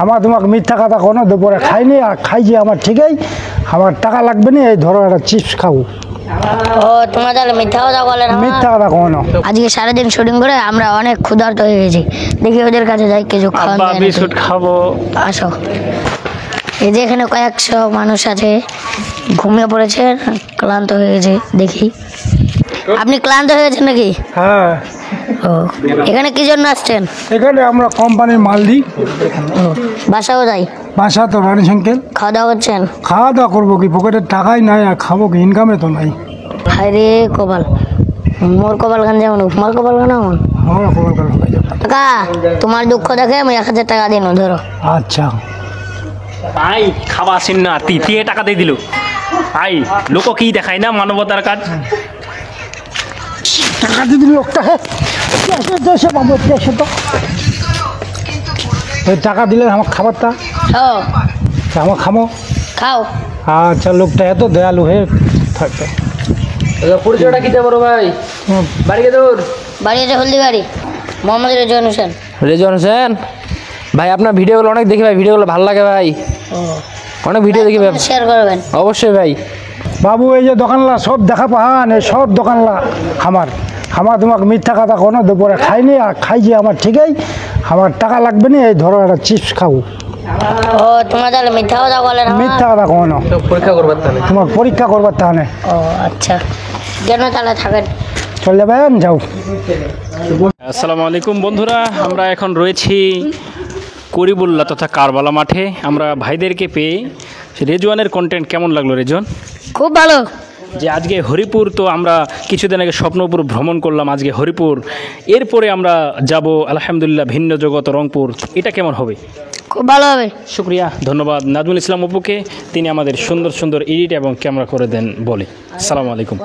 আমার তোমাকে মিথ্যা কথা কোনো দুপুরে খাইনি আর খাইছি আমার ঠিকই, আমার টাকা লাগবে না, এই ধরো একটা চিপস খাবো। ও তোমরা তাহলে মিথ্যা কথা বলে না? মিথ্যা কথা কোনো। আজকে সারাদিন শুটিং করে আমরা অনেক ক্ষুধার্ত হয়ে গেছি, দেখি ওদের কাছে যাই কিছু খাওয়া বিস্কুট খাবো। আসো, এই যে এখানে কয়েকশো মানুষ আছে, ঘুমিয়ে পড়েছে, ক্লান্ত হয়ে গেছে। দেখি আপনি ক্লান্ত হয়ে গেছেন নাকি? হ্যাঁ। ও এখানে কি জন্য আসছেন? এখানে আমরা কোম্পানির মাল দিই। বাসাও যাই? বাসা তো রানী সাইকেল। খাওয়া দাওয়া করছেন? খাওয়া দাওয়া করবো কি, পকেটের টাকাই নাই আর খাবো কি, ইনকামে তো নাই। হায় রে কপাল, মোর কপাল গান যেমন মোর কপাল গান এমন। কাকা তোমার দুঃখ দেখে আমি 1000 টাকা দিন, ধরো। আচ্ছা আই খাওয়া আসেন না, তিয়ে টাকা দিয়ে দিল। আই লোক কি দেখায় না মানবতার কাজ। টাকা দিয়ে দিল লোকটা। বাবু এসে তো ওই টাকা দিলে আমার খাবারটা আমার খামো। খাও। আচ্ছা লোকটা এত দয়ালু হয়ে থাকবে। পরিচয়টা কি বড় ভাই? বাড়ি কে তোর? বাড়ি আছে হলদিবাড়ি, মোহাম্মদ রেজওয়ান হোসেন। রেজওয়ান হোসেন ভাই, আপনার ভিডিওগুলো অনেক দেখি ভাই, ভিডিওগুলো ভালো লাগে ভাই, অনেক ভিডিও দেখি ভাই, শেয়ার করবেন অবশ্যই ভাই। বাবু এই যে দোকানলা সব দেখা পাহান, এই সব দোকানলা আমার তোমাকে মিথ্যা কথা কোনো দুপুরে খাইনি আর খাইছি আমার ঠিকই, আমার টাকা লাগবে না, এই ধরো একটা চিপস খাবো। ও তোমরা তাহলে মিথ্যা কথা বলে না? মিথ্যা কথা কোনো। পরীক্ষা করবার তাহলে? তোমার পরীক্ষা করবার তাহলে। ও আচ্ছা, কেন তাহলে থাকেন, চলে যাবেন, যাও। আসসালামু আলাইকুম বন্ধুরা, আমরা এখন রয়েছি করিবুল্লাহ তথা কারবালা মাঠে। আমরা ভাইদেরকে পেয়ে রেজওয়ানের কন্টেন্ট কেমন লাগলো রেজওয়ান? খুব ভালো। যে আজকে হরিপুর, তো আমরা কিছুদিন আগে স্বপ্নপুর ভ্রমণ করলাম, আজকে হরিপুর, এরপরে আমরা যাব আলহামদুলিল্লাহ ভিন্ন জগৎ রংপুর। এটা কেমন হবে? খুব ভালো হবে। শুক্রিয়া, ধন্যবাদ নাজমুল ইসলাম অপুকে, তিনি আমাদের সুন্দর সুন্দর এডিট এবং ক্যামেরা করে দেন বলে। আসসালামু আলাইকুম।